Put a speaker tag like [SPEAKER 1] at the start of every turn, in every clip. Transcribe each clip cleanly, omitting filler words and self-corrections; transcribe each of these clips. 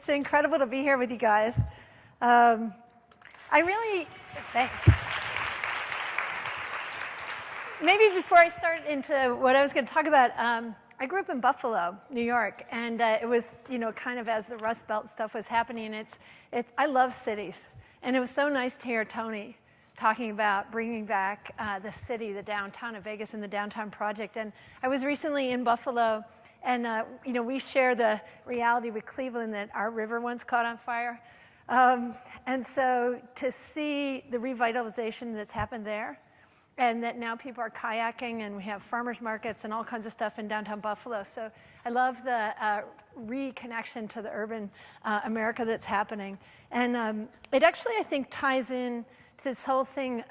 [SPEAKER 1] It's incredible to be here with you guys. Thanks. Maybe before I start into what I was going to talk about, I grew up in Buffalo, New York, and it was, kind of as the Rust Belt stuff was happening. I love cities, and it was so nice to hear Tony talking about bringing back the city, the downtown of Vegas, and the downtown project. And I was recently in Buffalo, and we share the reality with Cleveland that our river once caught on fire. And so to see the revitalization that's happened there, and that now people are kayaking, and we have farmers markets and all kinds of stuff in downtown Buffalo. So I love the reconnection to the urban America that's happening. And it actually, I think, ties in to this whole thing.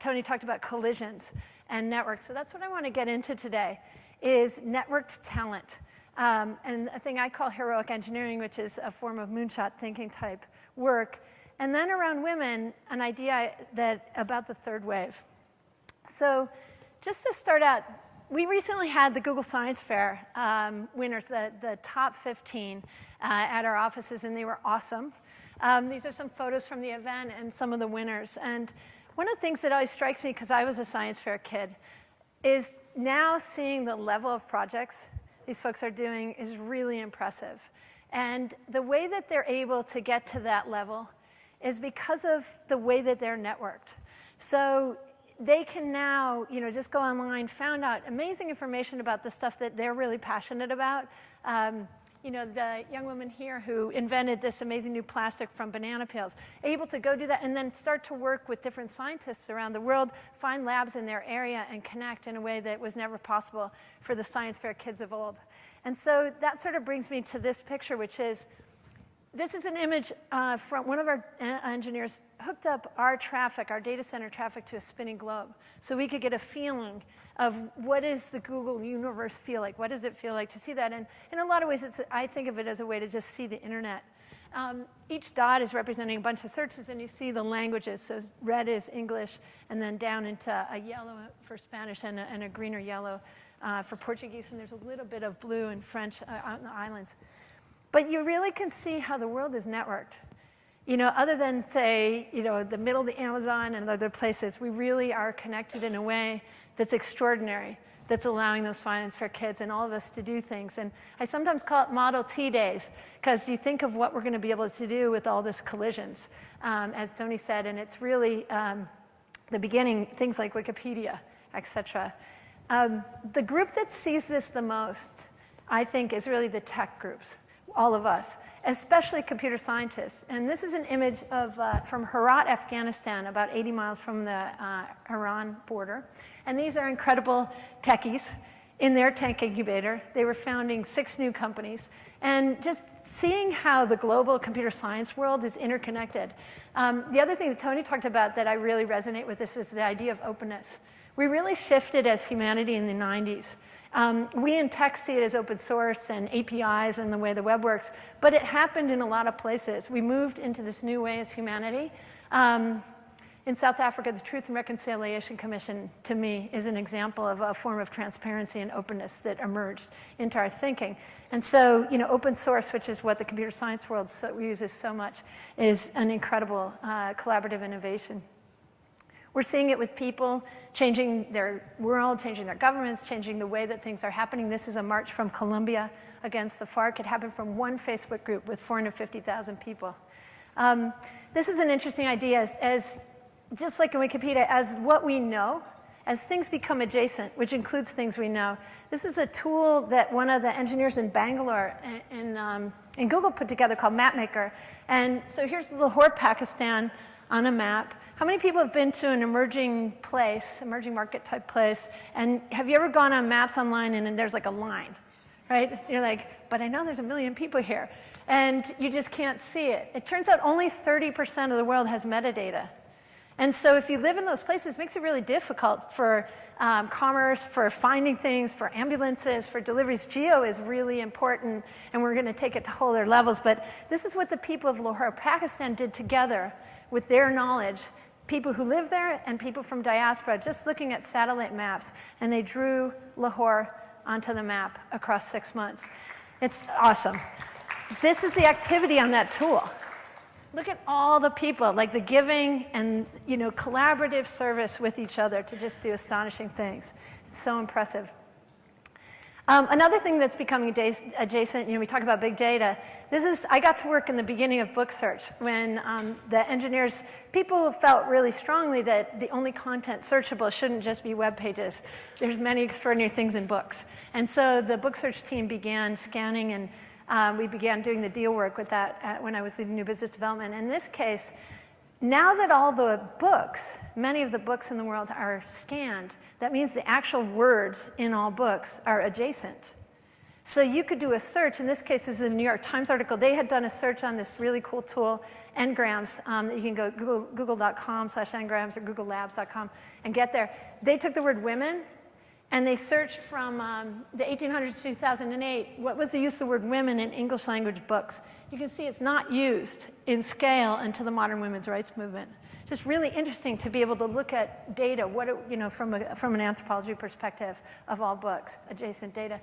[SPEAKER 1] Tony talked about collisions and networks. So that's what I want to get into today, is networked talent. And a thing I call heroic engineering, which is a form of moonshot thinking type work. And then around women, an idea about the third wave. So just to start out, we recently had the Google Science Fair winners, the top 15 at our offices, and they were awesome. These are some photos from the event and some of the winners. And one of the things that always strikes me, because I was a science fair kid, is now seeing the level of projects these folks are doing is really impressive. And the way that they're able to get to that level is because of the way that they're networked. So they can now, just go online, found out amazing information about the stuff that they're really passionate about. The young woman here who invented this amazing new plastic from banana peels, able to go do that and then start to work with different scientists around the world, find labs in their area and connect in a way that was never possible for the science fair kids of old. And so that sort of brings me to this picture, which is, this is an image from one of our engineers hooked up our data center traffic to a spinning globe. So we could get a feeling of what does the Google universe feel like? What does it feel like to see that? And in a lot of ways, I think of it as a way to just see the internet. Each dot is representing a bunch of searches, and you see the languages. So red is English, and then down into a yellow for Spanish and a greener yellow for Portuguese. And there's a little bit of blue and French out in the islands. But you really can see how the world is networked. Other than, say, the middle of the Amazon and other places, we really are connected in a way that's extraordinary, that's allowing those science fair kids and all of us to do things. And I sometimes call it Model T days, because you think of what we're going to be able to do with all this collisions, as Tony said, and it's really the beginning, things like Wikipedia, etc. The group that sees this the most, I think, is really the tech groups. All of us, especially computer scientists. And this is an image from Herat, Afghanistan, about 80 miles from the Iran border. And these are incredible techies in their tech incubator. They were founding 6 new companies. And just seeing how the global computer science world is interconnected. The other thing that Tony talked about that I really resonate with this is the idea of openness. We really shifted as humanity in the 90s. We in tech see it as open source and APIs and the way the web works, but it happened in a lot of places. We moved into this new way as humanity. In South Africa, the Truth and Reconciliation Commission, to me, is an example of a form of transparency and openness that emerged into our thinking. And so, open source, which is what the computer science world uses so much, is an incredible collaborative innovation. We're seeing it with people changing their world, changing their governments, changing the way that things are happening. This is a march from Colombia against the FARC. It happened from one Facebook group with 450,000 people. This is an interesting idea as just like in Wikipedia, as what we know, as things become adjacent, which includes things we know. This is a tool that one of the engineers in Bangalore in Google put together called MapMaker. And so here's Lahore, Pakistan on a map. How many people have been to an emerging market type place, and have you ever gone on maps online and there's like a line, right? You're like, but I know there's 1 million people here, and you just can't see it. It turns out only 30% of the world has metadata. And so if you live in those places, it makes it really difficult for commerce, for finding things, for ambulances, for deliveries. Geo is really important, and we're going to take it to whole other levels. But this is what the people of Lahore, Pakistan did together with their knowledge, people who live there and people from diaspora, just looking at satellite maps. And they drew Lahore onto the map across 6 months. It's awesome. this is the activity on that tool. Look at all the people, like the giving and collaborative service with each other to just do astonishing things. It's so impressive. Another thing that's becoming adjacent, we talk about big data. I got to work in the beginning of book search when the engineers, people felt really strongly that the only content searchable shouldn't just be web pages. There's many extraordinary things in books. And so the book search team began scanning, and we began doing the deal work with that when I was leading new business development. In this case, now that all the books, many of the books in the world are scanned, that means the actual words in all books are adjacent. So you could do a search. In this case, this is a New York Times article. They had done a search on this really cool tool, Ngrams, that you can go google.com/ngrams or googlelabs.com and get there. They took the word women, and they searched from the 1800s to 2008, what was the use of the word women in English language books? You can see it's not used in scale until the modern women's rights movement. Just really interesting to be able to look at data, from an anthropology perspective of all books, adjacent data.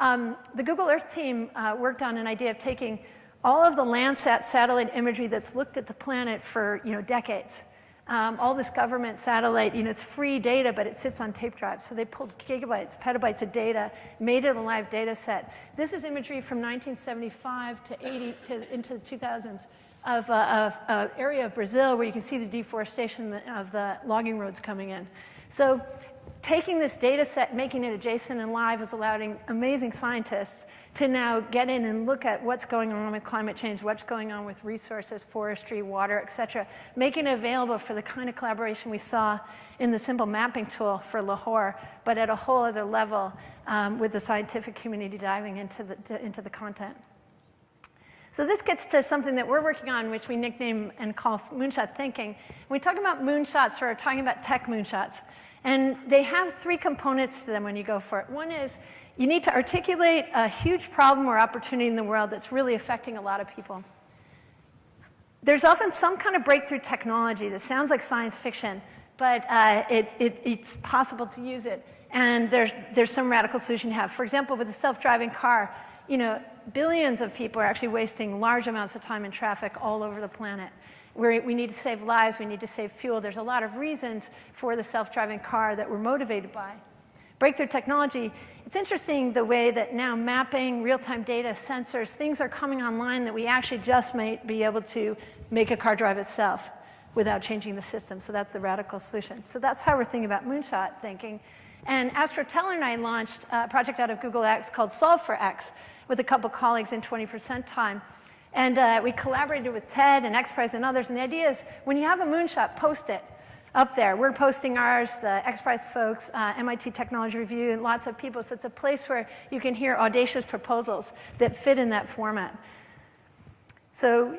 [SPEAKER 1] The Google Earth team worked on an idea of taking all of the Landsat satellite imagery that's looked at the planet for decades. All this government satellite, it's free data, but it sits on tape drives. So they pulled gigabytes, petabytes of data, made it a live data set. This is imagery from 1975 to 80 into the 2000s. Of an area of Brazil where you can see the deforestation of the logging roads coming in. So taking this data set, making it adjacent and live is allowing amazing scientists to now get in and look at what's going on with climate change, what's going on with resources, forestry, water, et cetera, making it available for the kind of collaboration we saw in the simple mapping tool for Lahore, but at a whole other level with the scientific community diving into the content. So this gets to something that we're working on, which we nickname and call moonshot thinking. When we talk about moonshots, we're talking about tech moonshots. And they have three components to them when you go for it. One is you need to articulate a huge problem or opportunity in the world that's really affecting a lot of people. There's often some kind of breakthrough technology that sounds like science fiction, but it's possible to use it. And there's some radical solution to have. For example, with the self-driving car, billions of people are actually wasting large amounts of time in traffic all over the planet. We need to save lives, we need to save fuel. There's a lot of reasons for the self-driving car that we're motivated by. Breakthrough technology, it's interesting the way that now mapping, real-time data, sensors, things are coming online that we actually just might be able to make a car drive itself without changing the system. So that's the radical solution. So that's how we're thinking about moonshot thinking. And Astro Teller and I launched a project out of Google X called Solve for X with a couple colleagues in 20% time. And we collaborated with TED and XPRIZE and others. And the idea is when you have a moonshot, post it up there. We're posting ours, the XPRIZE folks, MIT Technology Review, and lots of people. So it's a place where you can hear audacious proposals that fit in that format. So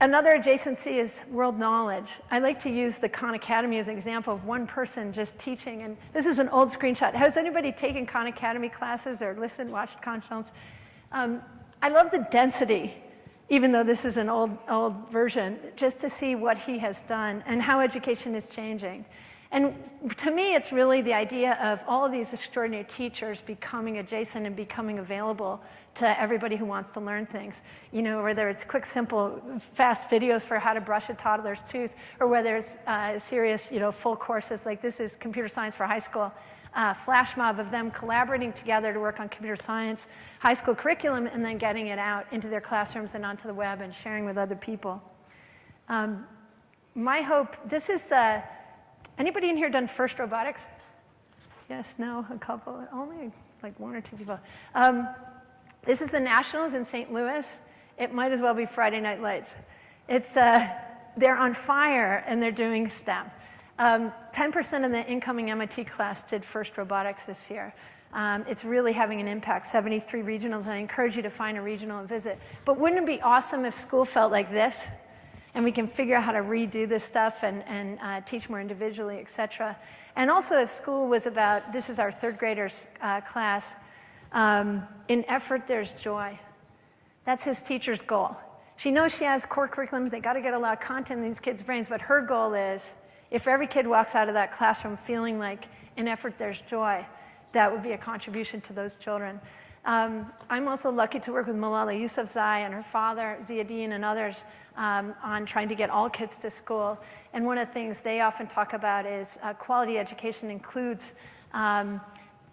[SPEAKER 1] another adjacency is world knowledge. I like to use the Khan Academy as an example of one person just teaching. And this is an old screenshot. Has anybody taken Khan Academy classes or watched Khan films? I love the density, even though this is an old version, just to see what he has done and how education is changing. And to me, it's really the idea of all of these extraordinary teachers becoming adjacent and becoming available to everybody who wants to learn things. Whether it's quick, simple, fast videos for how to brush a toddler's tooth, or whether it's serious, full courses like this is computer science for high school. Flash mob of them collaborating together to work on computer science, high school curriculum, and then getting it out into their classrooms and onto the web and sharing with other people. My hope, this is, anybody in here done FIRST robotics? Yes, no, a couple, only like one or two people. This is the Nationals in St. Louis. It might as well be Friday Night Lights. They're on fire and they're doing STEM. 10% of the incoming MIT class did FIRST robotics this year. It's really having an impact, 73 regionals, and I encourage you to find a regional and visit. But wouldn't it be awesome if school felt like this? And we can figure out how to redo this stuff and teach more individually, et cetera. And also if school was about, this is our third graders class, in effort there's joy. That's his teacher's goal. She knows she has core curriculums, they gotta get a lot of content in these kids' brains, but her goal is, if every kid walks out of that classroom feeling like in effort there's joy, that would be a contribution to those children. I'm also lucky to work with Malala Yousafzai and her father, Ziauddin, and others on trying to get all kids to school. And one of the things they often talk about is quality education includes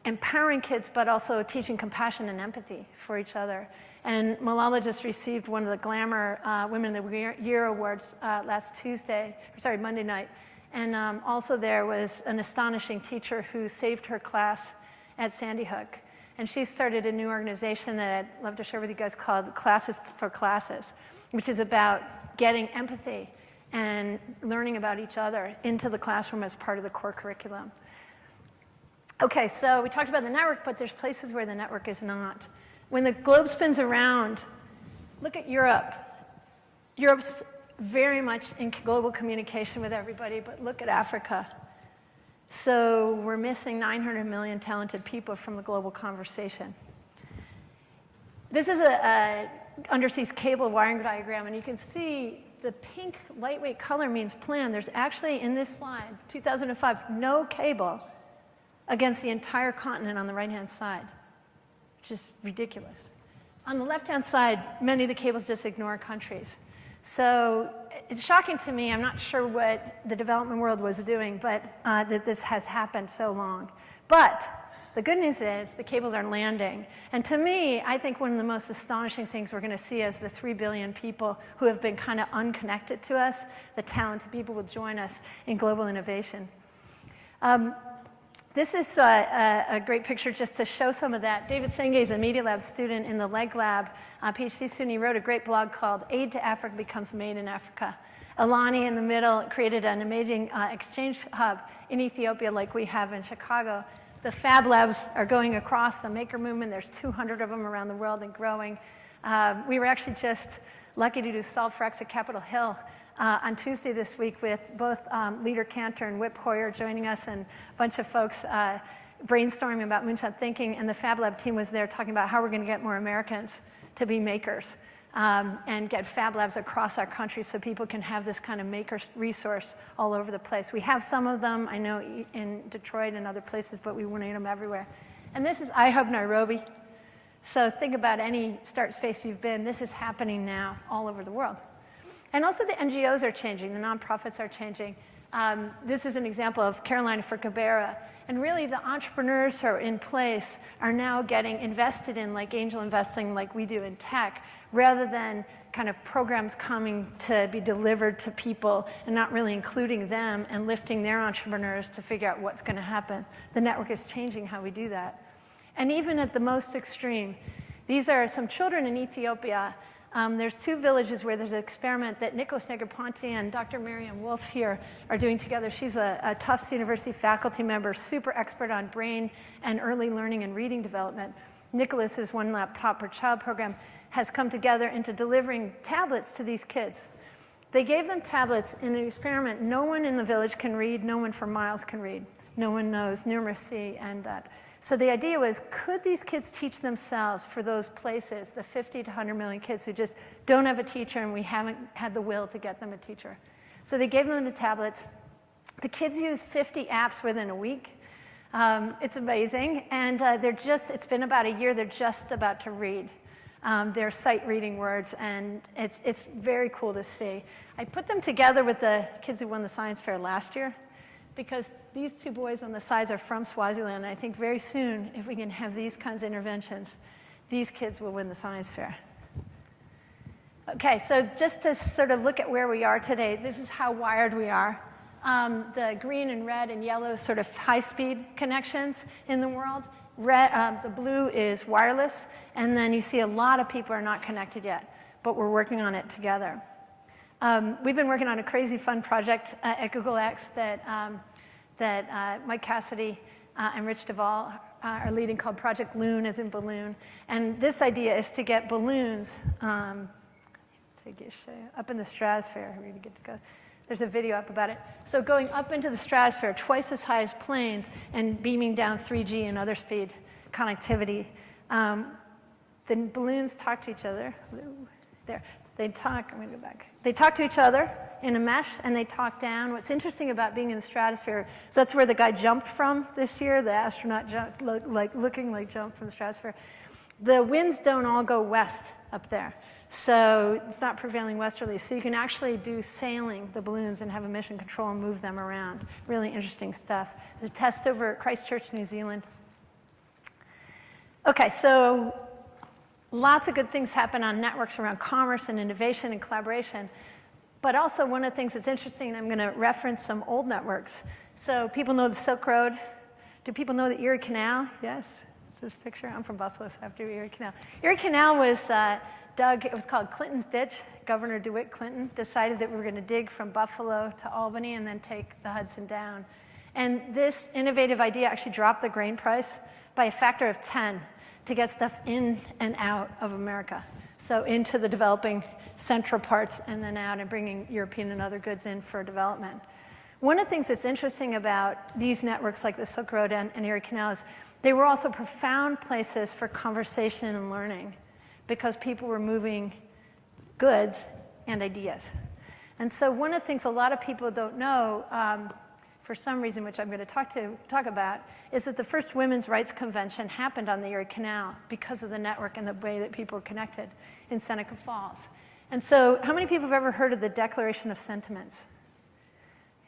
[SPEAKER 1] empowering kids, but also teaching compassion and empathy for each other. And Malala just received one of the Glamour Women of the Year awards Monday night. And also there was an astonishing teacher who saved her class at Sandy Hook. And she started a new organization that I'd love to share with you guys called Classes for Classes, which is about getting empathy and learning about each other into the classroom as part of the core curriculum. Okay, so we talked about the network, but there's places where the network is not. When the globe spins around, look at Europe. Europe's very much in global communication with everybody, but look at Africa. So we're missing 900 million talented people from the global conversation. This is a undersea cable wiring diagram, and you can see the pink lightweight color means plan. There's actually, in this slide, 2005, no cable against the entire continent on the right-hand side, which is ridiculous. On the left-hand side, many of the cables just ignore countries. So it's shocking to me. I'm not sure what the development world was doing, but that this has happened so long. But the good news is the cables are landing. And to me, I think one of the most astonishing things we're going to see is the 3 billion people who have been kind of unconnected to us, the talented people will join us in global innovation. This is a great picture just to show some of that. David Senge is a Media Lab student in the Leg Lab, PhD student. He wrote a great blog called Aid to Africa Becomes Made in Africa. Alani in the middle created an amazing exchange hub in Ethiopia like we have in Chicago. The Fab Labs are going across the maker movement. There's 200 of them around the world and growing. We were actually just lucky to do Solve for X at Capitol Hill on Tuesday this week with both Leader Cantor and Whip Hoyer joining us and a bunch of folks brainstorming about moonshot thinking. And the Fab Lab team was there talking about how we're going to get more Americans to be makers and get Fab Labs across our country so people can have this kind of maker resource all over the place. We have some of them, I know, in Detroit and other places, but we want to need them everywhere. And this is iHub Nairobi. So think about any start space you've been. This is happening now all over the world. And also the NGOs are changing, the nonprofits are changing. This is an example of Carolina for Cabrera. And really the entrepreneurs who are in place are now getting invested in like angel investing like we do in tech, rather than kind of programs coming to be delivered to people and not really including them and lifting their entrepreneurs to figure out what's going to happen. The network is changing how we do that. And even at the most extreme, these are some children in Ethiopia. There's 2 villages where there's an experiment that Nicholas Negroponte and Dr. Marianne Wolf here are doing together. She's a Tufts University faculty member, super expert on brain and early learning and reading development. Nicholas's One Laptop Per Child program has come together into delivering tablets to these kids. They gave them tablets in an experiment. No one in the village can read. No one for miles can read. No one knows numeracy and that. So the idea was, could these kids teach themselves for those places, the 50 to 100 million kids who just don't have a teacher and we haven't had the will to get them a teacher? So they gave them the tablets. The kids used 50 apps within a week. It's amazing. And it's been about a year, they're just about to read. They're sight reading words, and it's very cool to see. I put them together with the kids who won the science fair last year, because these 2 boys on the sides are from Swaziland. And I think very soon, if we can have these kinds of interventions, these kids will win the science fair. Okay, so just to sort of look at where we are today, this is how wired we are. The green and red and yellow sort of high-speed connections in the world. The blue is wireless, and then you see a lot of people are not connected yet, but we're working on it together. We've been working on a crazy fun project at Google X that Mike Cassidy and Rich Duvall are leading, called Project Loon, as in balloon. And this idea is to get balloons up in the stratosphere. We're gonna get to go. There's a video up about it. So going up into the stratosphere, twice as high as planes, and beaming down 3G and other speed connectivity. The balloons talk to each other. There. They talk, I'm going to go back. They talk to each other in a mesh, and they talk down. What's interesting about being in the stratosphere, so that's where the guy jumped from this year, the astronaut jumped, looking like jumped from the stratosphere. the winds don't all go west up there. So it's not prevailing westerly. So you can actually do sailing the balloons and have a mission control and move them around. Really interesting stuff. There's a test over at Christchurch, New Zealand. Okay, so lots of good things happen on networks around commerce and innovation and collaboration. But also one of the things that's interesting, I'm going to reference some old networks. So people know the Silk Road. Do people know the Erie Canal? Yes, it's this picture. I'm from Buffalo, so I have to do Erie Canal. Erie Canal was dug, it was called Clinton's Ditch. Governor DeWitt Clinton decided that we were going to dig from Buffalo to Albany and then take the Hudson down. And this innovative idea actually dropped the grain price by a factor of 10 to get stuff in and out of America. So into the developing central parts and then out and bringing European and other goods in for development. One of the things that's interesting about these networks like the Silk Road and Erie Canal is they were also profound places for conversation and learning because people were moving goods and ideas. And so one of the things a lot of people don't know, for some reason, which I'm going to talk about, is that the first Women's Rights Convention happened on the Erie Canal because of the network and the way that people were connected in Seneca Falls. And so how many people have ever heard of the Declaration of Sentiments?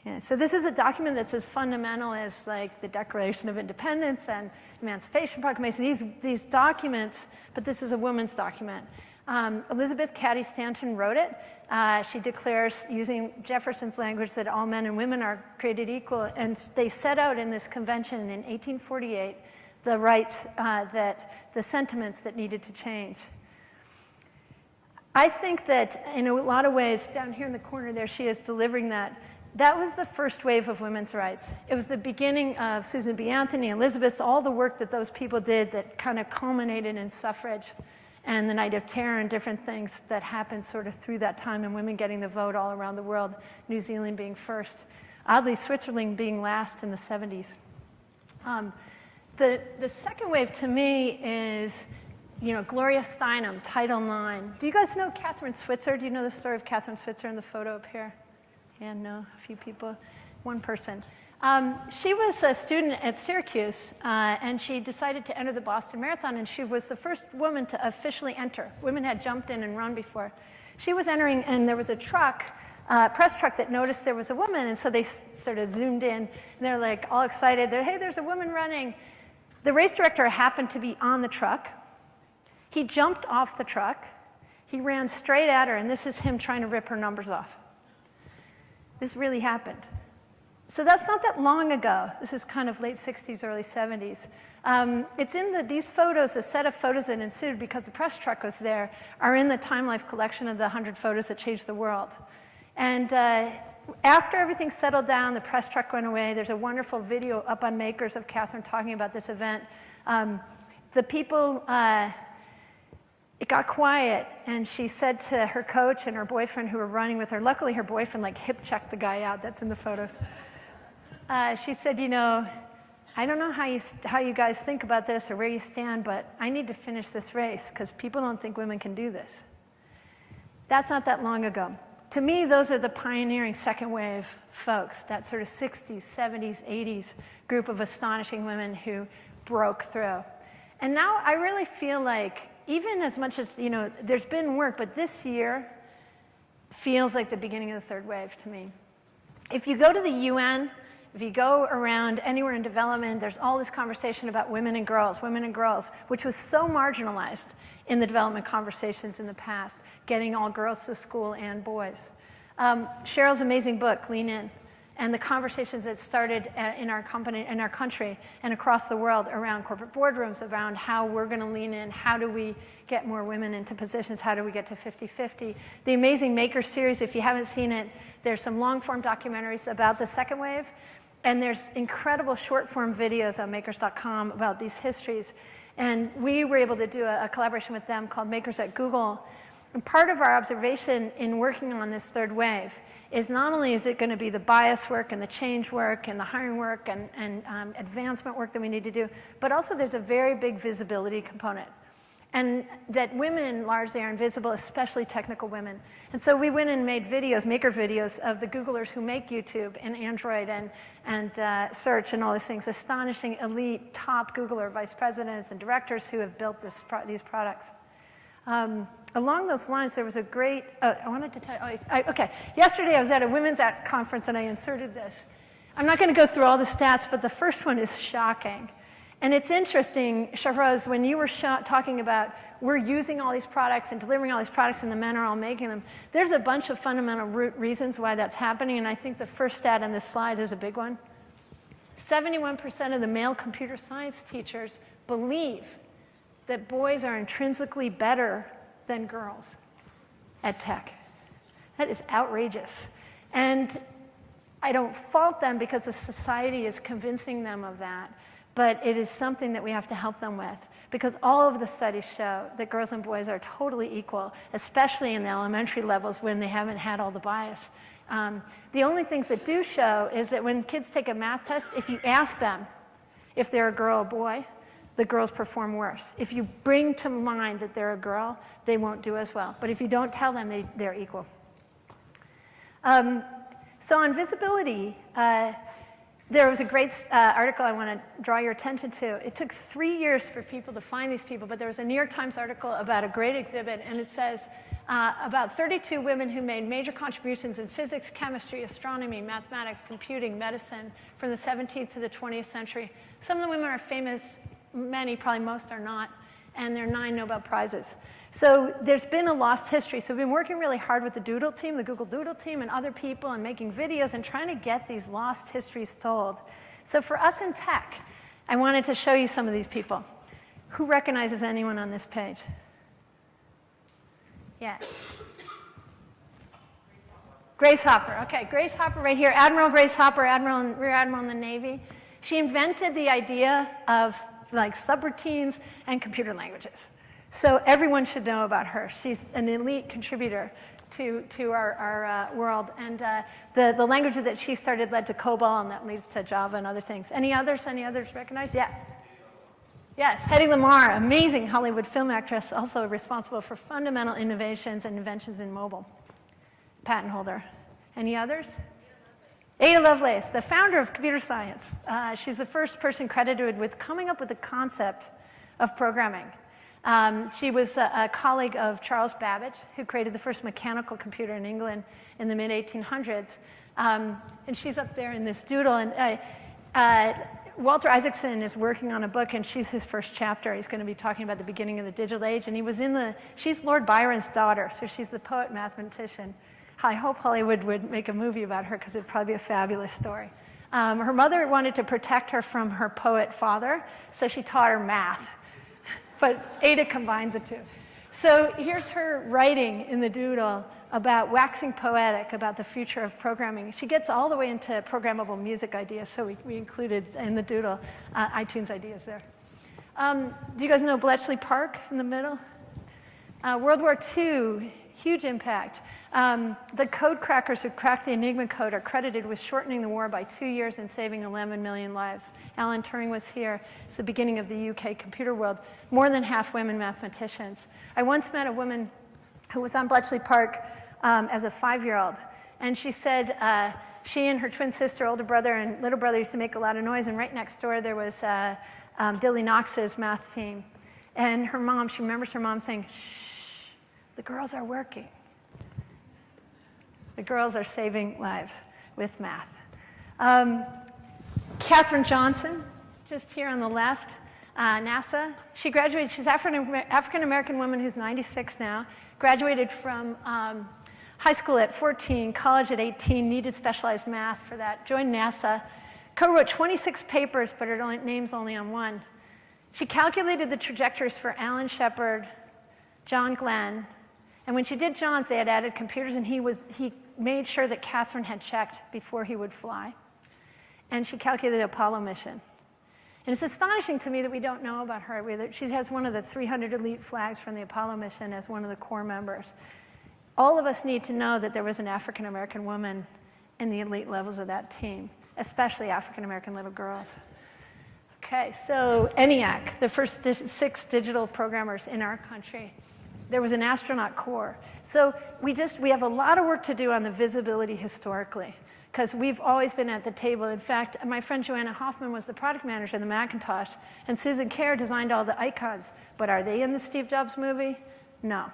[SPEAKER 1] Yeah, so this is a document that's as fundamental as like the Declaration of Independence and Emancipation Proclamation, these documents, but this is a women's document. Elizabeth Cady Stanton wrote it. She declares, using Jefferson's language, that all men and women are created equal, and they set out in this convention in 1848 the rights, the sentiments that needed to change. I think that in a lot of ways, down here in the corner there, she is delivering that. That was the first wave of women's rights. It was the beginning of Susan B. Anthony, Elizabeth's, all the work that those people did that kind of culminated in suffrage and the Night of Terror and different things that happened sort of through that time and women getting the vote all around the world, New Zealand being first. Oddly, Switzerland being last in the 70s. The second wave to me is, Gloria Steinem, Title IX. Do you guys know Catherine Switzer? Do you know the story of Catherine Switzer in the photo up here? Yeah, no, a few people, one person. She was a student at Syracuse, and she decided to enter the Boston Marathon, and she was the first woman to officially enter. Women had jumped in and run before. She was entering, and there was a truck, press truck that noticed there was a woman, and so they sort of zoomed in, and they're like all excited. They're, hey, there's a woman running. The race director happened to be on the truck. He jumped off the truck. He ran straight at her, and this is him trying to rip her numbers off. This really happened. So that's not that long ago. This is kind of late 60s, early 70s. It's in these photos, the set of photos that ensued because the press truck was there, are in the Time Life collection of the 100 photos that changed the world. And after everything settled down, the press truck went away. There's a wonderful video up on Makers of Catherine talking about this event. The people, it got quiet, and she said to her coach and her boyfriend who were running with her, luckily her boyfriend like hip-checked the guy out, that's in the photos. She said, I don't know how you guys think about this or where you stand, but I need to finish this race because people don't think women can do this. That's not that long ago. To me, those are the pioneering second wave folks, that sort of 60s, 70s, 80s group of astonishing women who broke through. And now I really feel like, even as much as, there's been work, but this year feels like the beginning of the third wave to me. If you go to the UN, if you go around anywhere in development, there's all this conversation about women and girls, which was so marginalized in the development conversations in the past, getting all girls to school and boys. Cheryl's amazing book, Lean In, and the conversations that started in our company, in our country, and across the world around corporate boardrooms, around how we're going to lean in, how do we get more women into positions, how do we get to 50-50. The amazing Makers series, if you haven't seen it, there's some long-form documentaries about the second wave, and there's incredible short-form videos on makers.com about these histories. And we were able to do a collaboration with them called Makers at Google. And part of our observation in working on this third wave is not only is it going to be the bias work and the change work and the hiring work and advancement work that we need to do, but also there's a very big visibility component. and that women largely are invisible, especially technical women. And so we went and made videos, maker videos, of the Googlers who make YouTube and Android and search and all these things, astonishing, elite, top Googler vice presidents and directors who have built these products. Along those lines, there was a great, I wanted to tell you, okay, yesterday I was at a women's conference and I inserted this. I'm not going to go through all the stats, but the first one is shocking. And it's interesting, Shahroz, when you were talking about we're using all these products and delivering all these products and the men are all making them, there's a bunch of fundamental reasons why that's happening, and I think the first stat on this slide is a big one. 71% of the male computer science teachers believe that boys are intrinsically better than girls at tech. That is outrageous. And I don't fault them because the society is convincing them of that. But it is something that we have to help them with, because all of the studies show that girls and boys are totally equal, especially in the elementary levels when they haven't had all the bias. The only things that do show is that when kids take a math test, if you ask them if they're a girl or boy, the girls perform worse. If you bring to mind that they're a girl, they won't do as well. But if you don't tell them, they're equal. So on visibility, there was a great article I want to draw your attention to. It took 3 years for people to find these people, but there was a New York Times article about a great exhibit, and it says about 32 women who made major contributions in physics, chemistry, astronomy, mathematics, computing, medicine from the 17th to the 20th century. Some of the women are famous, many, probably most are not, and there are 9 Nobel Prizes. So there's been a lost history. So we've been working really hard with the Doodle team, the Google Doodle team, and other people, and making videos and trying to get these lost histories told. So for us in tech, I wanted to show you some of these people. Who recognizes anyone on this page? Yeah. Grace Hopper. Okay, Grace Hopper right here. Admiral Grace Hopper, Rear Admiral in the Navy. She invented the idea of like subroutines and computer languages. So everyone should know about her. She's an elite contributor to our world. And the languages that she started led to COBOL, and that leads to Java and other things. Any others recognize? Yeah. Yes, Hedy Lamarr, amazing Hollywood film actress, also responsible for fundamental innovations and inventions in mobile. Patent holder. Any others? Ada Lovelace, the founder of computer science. She's the first person credited with coming up with the concept of programming. She was a colleague of Charles Babbage, who created the first mechanical computer in England in the mid-1800s. And she's up there in this doodle. And Walter Isaacson is working on a book, and she's his first chapter. He's going to be talking about the beginning of the digital age. And she's Lord Byron's daughter, so she's the poet-mathematician. I hope Hollywood would make a movie about her, because it'd probably be a fabulous story. Her mother wanted to protect her from her poet father, so she taught her math. But Ada combined the two. So here's her writing in the doodle about waxing poetic about the future of programming. She gets all the way into programmable music ideas, so we included in the doodle iTunes ideas there. Do you guys know Bletchley Park in the middle? World War II, huge impact. The code crackers who cracked the Enigma code are credited with shortening the war by 2 years and saving 11 million lives. Alan Turing was here. It's the beginning of the UK computer world. More than half women mathematicians. I once met a woman who was on Bletchley Park as a 5-year-old. And she said she and her twin sister, older brother, and little brother used to make a lot of noise. And right next door there was Dilly Knox's math team. And her mom, she remembers her mom saying, "Shh, the girls are working." The girls are saving lives with math. Katherine Johnson, just here on the left, NASA. She graduated, she's African-American woman who's 96 now, graduated from high school at 14, college at 18, needed specialized math for that, joined NASA, co-wrote 26 papers, but her name's only on one. She calculated the trajectories for Alan Shepard, John Glenn, and when she did John's, they had added computers, and he made sure that Katherine had checked before he would fly. And she calculated the Apollo mission. And it's astonishing to me that we don't know about her. She has one of the 300 elite flags from the Apollo mission as one of the core members. All of us need to know that there was an African-American woman in the elite levels of that team, especially African-American little girls. Okay, so ENIAC, the first 6 digital programmers in our country. There was an astronaut corps. So we have a lot of work to do on the visibility historically, because we've always been at the table. In fact, my friend Joanna Hoffman was the product manager of the Macintosh, and Susan Kerr designed all the icons. But are they in the Steve Jobs movie? No.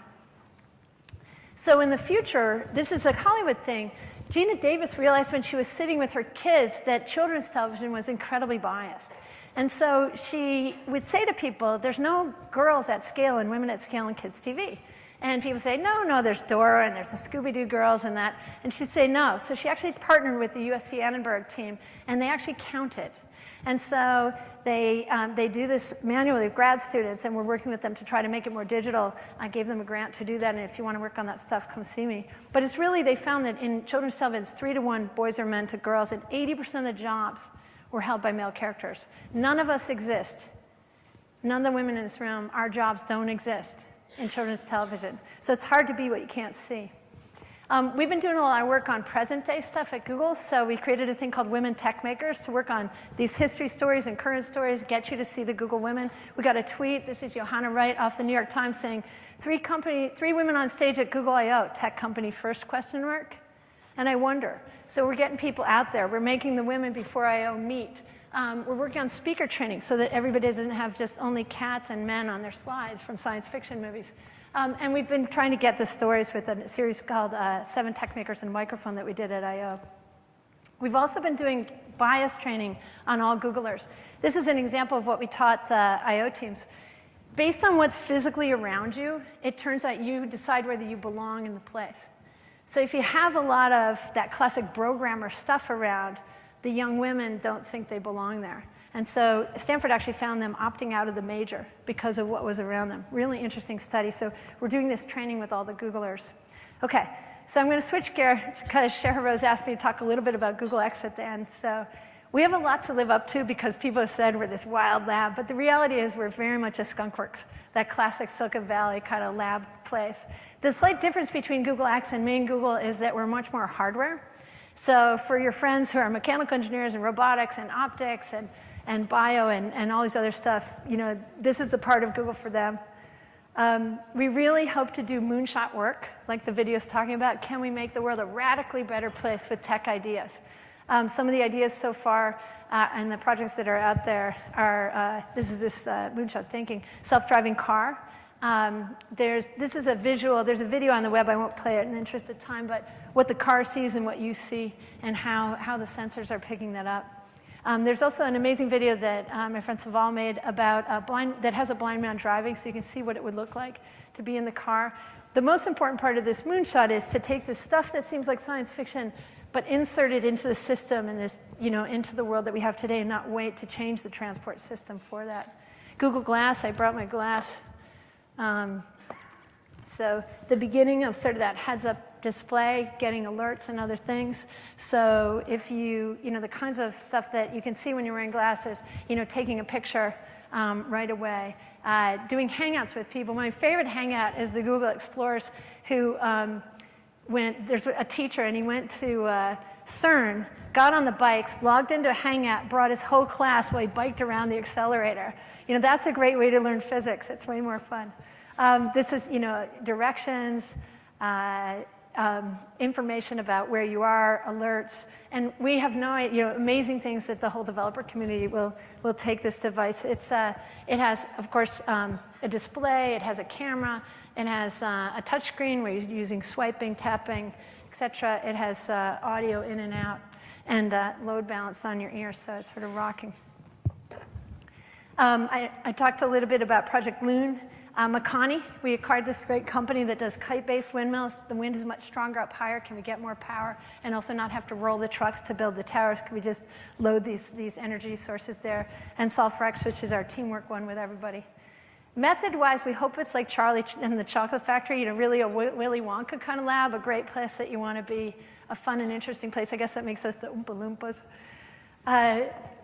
[SPEAKER 1] So in the future, this is a Hollywood thing. Gina Davis realized when she was sitting with her kids that children's television was incredibly biased. And so she would say to people, there's no girls at scale and women at scale in kids' TV. And people say, no, there's Dora and there's the Scooby-Doo girls and that. And she'd say no. So she actually partnered with the USC Annenberg team, and they actually counted. And so they do this manually with grad students, and we're working with them to try to make it more digital. I gave them a grant to do that, and if you want to work on that stuff, come see me. But it's really, they found that in children's television, it's 3-to-1 boys or men to girls, and 80% of the jobs were held by male characters. None of us exist. None of the women in this room, our jobs don't exist in children's television. So it's hard to be what you can't see. We've been doing a lot of work on present day stuff at Google, so we created a thing called Women Tech Makers to work on these history stories and current stories, get you to see the Google women. We got a tweet, this is Johanna Wright off the New York Times saying, 3 women on stage at Google I/O, tech company first, question mark? And I wonder. So we're getting people out there. We're making the women before I/O meet. We're working on speaker training so that everybody doesn't have just only cats and men on their slides from science fiction movies. And we've been trying to get the stories with a series called 7 Tech Makers and a Microphone that we did at I/O. We've also been doing bias training on all Googlers. This is an example of what we taught the I/O teams. Based on what's physically around you, it turns out you decide whether you belong in the place. So if you have a lot of that classic programmer stuff around, the young women don't think they belong there. And so Stanford actually found them opting out of the major because of what was around them. Really interesting study. So we're doing this training with all the Googlers. Okay, so I'm going to switch gears because Shehrabaz asked me to talk a little bit about Google X at the end. So we have a lot to live up to because people have said we're this wild lab, but the reality is we're very much a skunkworks, that classic Silicon Valley kind of lab place. The slight difference between Google X and main Google is that we're much more hardware. So for your friends who are mechanical engineers and robotics and optics and bio and all these other stuff, you know, this is the part of Google for them. We really hope to do moonshot work, like the video's talking about. Can we make the world a radically better place with tech ideas? Some of the ideas so far and the projects that are out there are, this moonshot thinking, self-driving car. This is a visual, there's a video on the web, I won't play it in the interest of time, but what the car sees and what you see and how the sensors are picking that up. There's also an amazing video that my friend Saval made about that has a blind man driving, so you can see what it would look like to be in the car. The most important part of this moonshot is to take this stuff that seems like science fiction, but insert it into the system and this, you know, into the world that we have today and not wait to change the transport system for that. Google Glass, I brought my glass. So the beginning of sort of that heads-up display, getting alerts and other things. So if you know, the kinds of stuff that you can see when you're wearing glasses, you know, taking a picture right away, doing hangouts with people. My favorite hangout is the Google Explorers who there's a teacher and he went to CERN, got on the bikes, logged into a hangout, brought his whole class while he biked around the accelerator. You know, that's a great way to learn physics. It's way more fun. This is, you know, directions, information about where you are, alerts, and we have amazing things that the whole developer community will take this device. It has, of course, a display, it has a camera, it has a touch screen where you're using swiping, tapping, etc. It has audio in and out, and load balanced on your ear, so it's sort of rocking. I talked a little bit about Project Loon. Makani, we acquired this great company that does kite-based windmills. The wind is much stronger up higher. Can we get more power and also not have to roll the trucks to build the towers? Can we just load these energy sources there? And Solfrex, which is our teamwork one with everybody. Method-wise, we hope it's like Charlie and the Chocolate Factory, you know, really a Willy Wonka kind of lab, a great place that you want to be, a fun and interesting place. I guess that makes us the Oompa Loompas.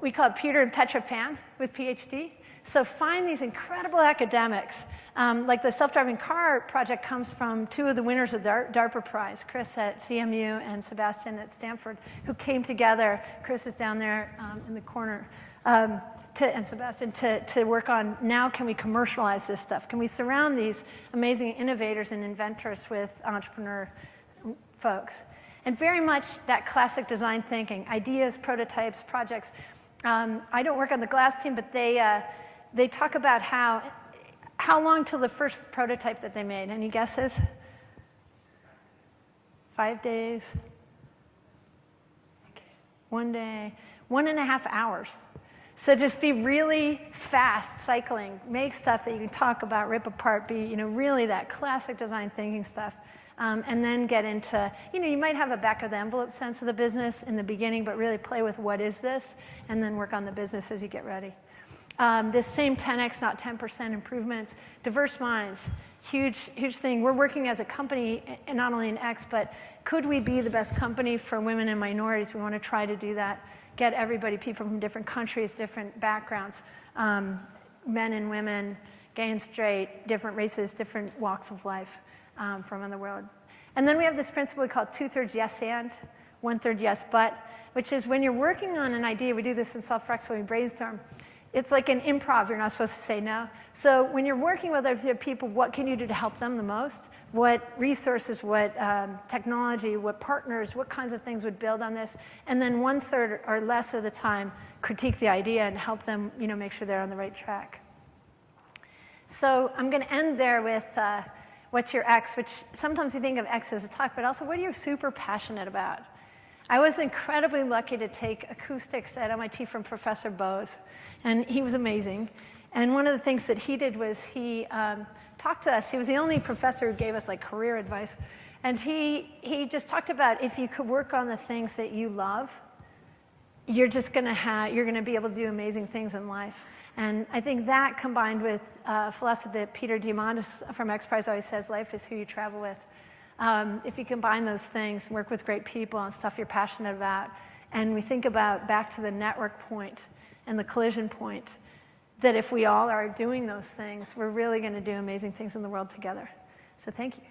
[SPEAKER 1] We call it Peter and Petra Pan with PhD. So find these incredible academics. Like the self-driving car project comes from two of the winners of the DARPA Prize, Chris at CMU and Sebastian at Stanford, who came together. Chris is down there in the corner. And Sebastian, to work on, now can we commercialize this stuff? Can we surround these amazing innovators and inventors with entrepreneur folks? And very much that classic design thinking, ideas, prototypes, projects. I don't work on the glass team, but they talk about how long till the first prototype that they made. Any guesses? 5 days? Okay. 1 day, 1.5 hours. So just be really fast cycling, make stuff that you can talk about, rip apart, be really that classic design thinking stuff. And then get into, you might have a back of the envelope sense of the business in the beginning, but really play with what is this, and then work on the business as you get ready. This same 10x, not 10% improvements, diverse minds, huge thing. We're working as a company, and not only in X, but could we be the best company for women and minorities? We want to try to do that. Get everybody, people from different countries, different backgrounds, men and women, gay and straight, different races, different walks of life from around the world. And then we have this principle we call 2/3 yes and, 1/3 yes but, which is when you're working on an idea, we do this in Self-Rex when we brainstorm, it's like an improv, you're not supposed to say no. So when you're working with other people, what can you do to help them the most? What resources, what technology, what partners, what kinds of things would build on this? And then 1/3 or less of the time, critique the idea and help them make sure they're on the right track. So I'm going to end there with what's your X, which sometimes we think of X as a talk, but also what are you super passionate about? I was incredibly lucky to take acoustics at MIT from Professor Bose, and he was amazing. And one of the things that he did was he talked to us. He was the only professor who gave us like career advice. And he just talked about if you could work on the things that you love, you're going to be able to do amazing things in life. And I think that combined with philosophy that Peter Diamandis from X Prize always says, life is who you travel with. If you combine those things, work with great people and stuff you're passionate about, and we think about back to the network point and the collision point, that if we all are doing those things, we're really going to do amazing things in the world together. So thank you.